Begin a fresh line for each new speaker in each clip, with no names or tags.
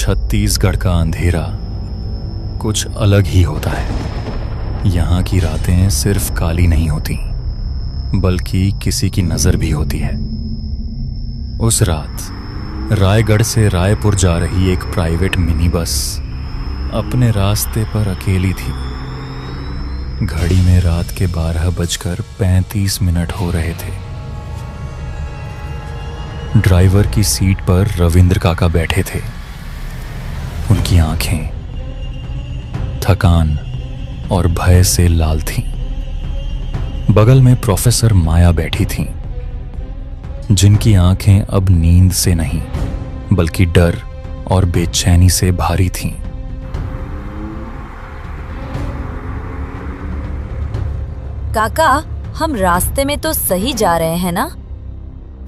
छत्तीसगढ़ का अंधेरा कुछ अलग ही होता है। यहाँ की रातें सिर्फ काली नहीं होती, बल्कि किसी की नजर भी होती है। उस रात रायगढ़ से रायपुर जा रही एक प्राइवेट मिनी बस अपने रास्ते पर अकेली थी। घड़ी में रात के 12:35 हो रहे थे। ड्राइवर की सीट पर रविंद्र काका बैठे थे। उनकी आंखें थकान और भय से लाल थीं। बगल में प्रोफेसर माया बैठी थीं, जिनकी आंखें अब नींद से नहीं बल्कि डर और बेचैनी से भारी थीं।
काका, हम रास्ते में तो सही जा रहे हैं ना?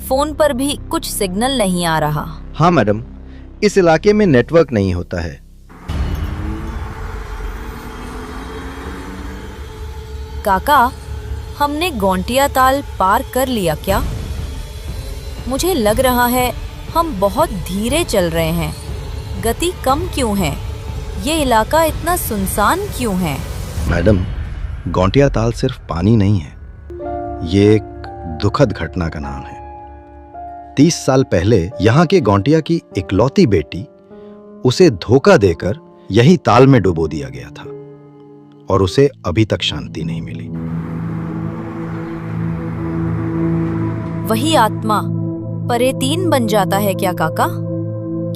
फोन पर भी कुछ सिग्नल नहीं आ रहा।
हाँ मैडम, इस इलाके में नेटवर्क नहीं होता है।
काका, हमने गोंटिया ताल पार कर लिया क्या? मुझे लग रहा है हम बहुत धीरे चल रहे हैं। गति कम क्यों है? ये इलाका इतना सुनसान क्यों है?
मैडम, गोंटिया ताल सिर्फ पानी नहीं है, ये एक दुखद घटना का नाम है। 30 साल पहले यहाँ के गोंटिया की इकलौती बेटी, उसे धोखा देकर यही ताल में डुबो दिया गया था और उसे अभी तक शांति नहीं मिली।
वही आत्मा परेतीन बन जाता है क्या काका?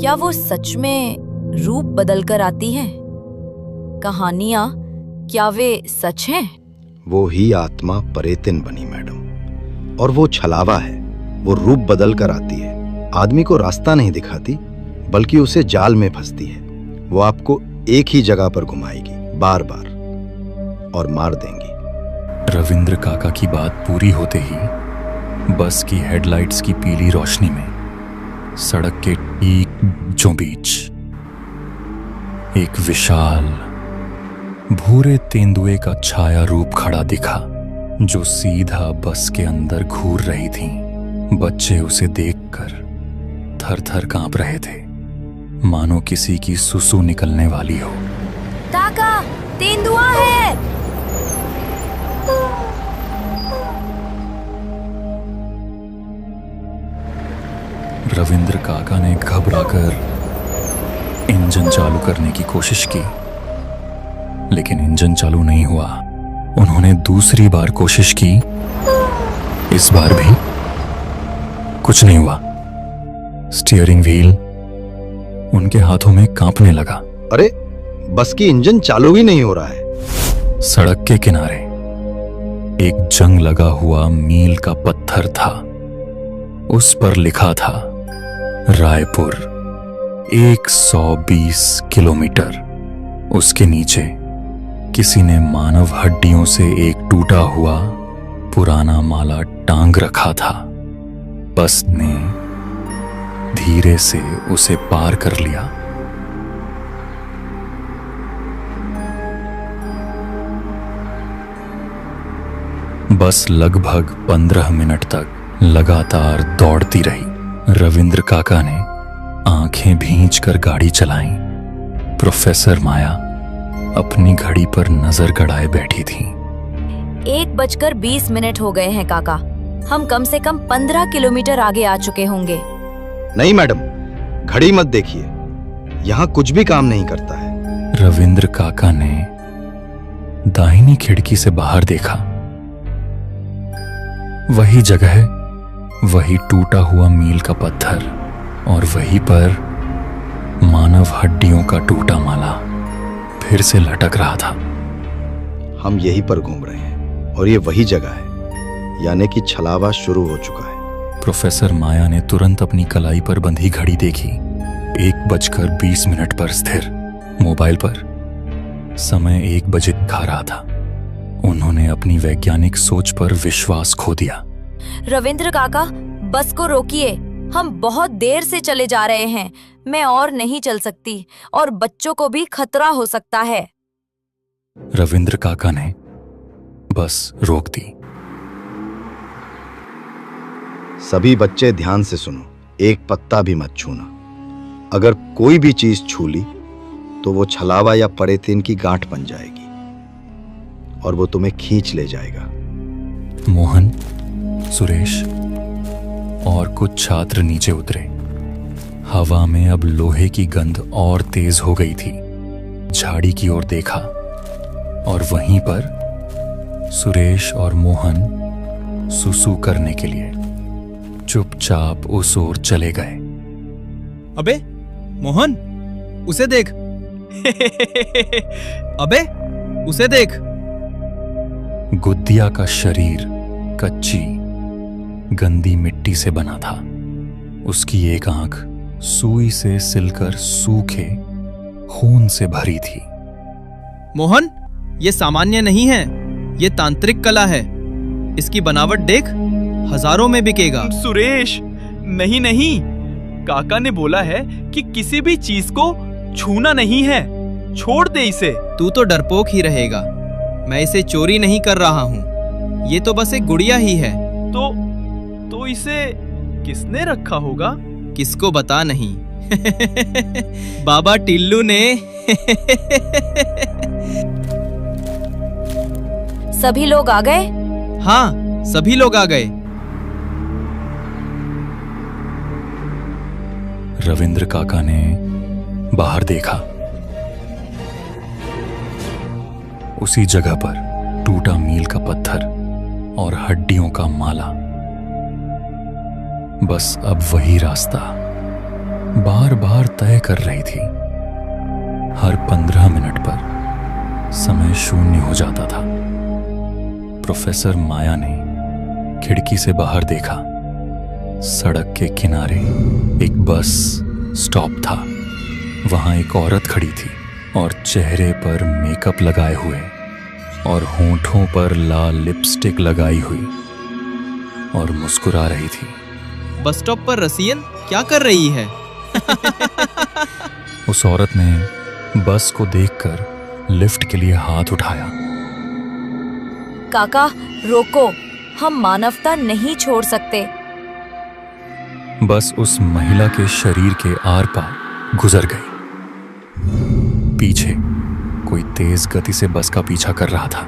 क्या वो सच में रूप बदल कर आती है? कहानियां क्या वे सच हैं?
वो ही आत्मा परेतिन बनी मैडम, और वो छलावा है। वो रूप बदल कर आती है, आदमी को रास्ता नहीं दिखाती बल्कि उसे जाल में फंसती है। वो आपको एक ही जगह पर घुमाएगी बार बार और मार देंगी।
रविंद्र काका की बात पूरी होते ही बस की हेडलाइट्स की पीली रोशनी में सड़क के ठीक बीचों बीच एक विशाल भूरे तेंदुए का छाया रूप खड़ा दिखा, जो सीधा बस के अंदर घूर रही थी। बच्चे उसे देखकर थर-थर कांप रहे थे, मानो किसी की सुसु निकलने वाली हो।
काका, तेंदुआ है!
रविंद्र काका ने घबराकर इंजन चालू करने की कोशिश की, लेकिन इंजन चालू नहीं हुआ। उन्होंने दूसरी बार कोशिश की, इस बार भी कुछ नहीं हुआ। स्टीयरिंग व्हील उनके हाथों में कांपने लगा।
अरे, बस की इंजन चालू ही नहीं हो रहा है।
सड़क के किनारे एक जंग लगा हुआ मील का पत्थर था। उस पर लिखा था रायपुर 120 किलोमीटर। उसके नीचे किसी ने मानव हड्डियों से एक टूटा हुआ पुराना माला टांग रखा था। बस ने धीरे से उसे पार कर लिया। बस लगभग 15 मिनट तक लगातार दौड़ती रही। रविंद्र काका ने आंखें भींचकर गाड़ी चलाई। प्रोफेसर माया अपनी घड़ी पर नजर गड़ाए बैठी थी।
1:20 हो गए हैं काका। हम कम से कम 15 किलोमीटर आगे आ चुके होंगे।
नहीं मैडम, घड़ी मत देखिए, यहाँ कुछ भी काम नहीं करता है।
रविंद्र काका ने दाहिनी खिड़की से बाहर देखा। वही जगह, वही टूटा हुआ मील का पत्थर और वहीं पर मानव हड्डियों का टूटा माला फिर से लटक रहा था।
हम यहीं पर घूम रहे हैं और ये वही जगह है, यानी कि छलावा शुरू हो चुका है।
प्रोफेसर माया ने तुरंत अपनी कलाई पर बंधी घड़ी देखी। 1:20 पर स्थिर मोबाइल पर समय 1 बजे दिखा रहा था। उन्होंने अपनी वैज्ञानिक सोच पर विश्वास खो दिया।
रविंद्र काका, बस को रोकिए। हम बहुत देर से चले जा रहे हैं। मैं और नहीं चल सकती और बच्चों को भी खतरा हो सकता है।
रविंद्र काका ने बस रोक दी।
सभी बच्चे ध्यान से सुनो, एक पत्ता भी मत छूना। अगर कोई भी चीज छू ली तो वो छलावा या पॉलीथीन की गांठ बन जाएगी और वो तुम्हें खींच ले जाएगा।
मोहन, सुरेश और कुछ छात्र नीचे उतरे। हवा में अब लोहे की गंध और तेज हो गई थी। झाड़ी की ओर देखा और वहीं पर सुरेश और मोहन सुसु करने के लिए चुपचाप उस ओर चले गए।
अबे मोहन, उसे देख। अबे उसे देख।
गुद्दिया का शरीर कच्ची गंदी मिट्टी से बना था। उसकी एक आंख सुई से सिलकर सूखे खून से भरी थी।
मोहन, ये सामान्य नहीं है, ये तांत्रिक कला है। इसकी बनावट देख, हजारों में बिकेगा।
सुरेश, नहीं नहीं, काका ने बोला है कि किसी भी चीज को छूना नहीं है। छोड़ दे इसे।
तू तो डरपोक ही रहेगा। मैं इसे चोरी नहीं कर रहा हूँ, ये तो बस एक गुड़िया ही है।
तो इसे किसने रखा होगा?
किसको बता नहीं। बाबा टिल्लू ने।
सभी लोग आ गए?
हाँ, सभी लोग आ गए।
रविंद्र काका ने बाहर देखा। उसी जगह पर टूटा मील का पत्थर और हड्डियों का माला। बस अब वही रास्ता बार बार तय कर रही थी। हर 15 मिनट पर समय शून्य हो जाता था। प्रोफेसर माया ने खिड़की से बाहर देखा। सड़क के किनारे एक बस स्टॉप था। वहां एक औरत खड़ी थी और चेहरे पर मेकअप लगाए हुए और होंठों पर लाल लिपस्टिक लगाई हुई और मुस्कुरा रही थी।
बस स्टॉप पर रसियन क्या कर रही है?
उस औरत ने बस को देखकर लिफ्ट के लिए हाथ उठाया।
काका रोको, हम मानवता नहीं छोड़ सकते।
बस उस महिला के शरीर के आर पार गुजर गई। पीछे कोई तेज गति से बस का पीछा कर रहा था।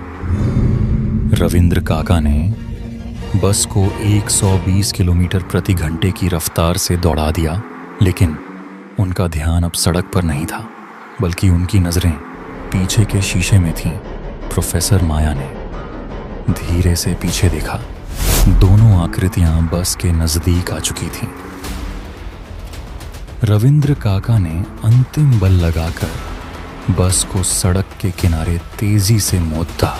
रविंद्र काका ने बस को 120 किलोमीटर प्रति घंटे की रफ्तार से दौड़ा दिया, लेकिन उनका ध्यान अब सड़क पर नहीं था, बल्कि उनकी नजरें पीछे के शीशे में थीं। प्रोफेसर माया ने धीरे से पीछे देखा। दोनों आकृतियां बस के नजदीक आ चुकी थीं। रविंद्र काका ने अंतिम बल लगाकर बस को सड़क के किनारे तेजी से मोड़ता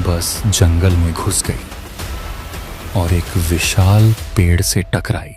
बस जंगल में घुस गई और एक विशाल पेड़ से टकराई।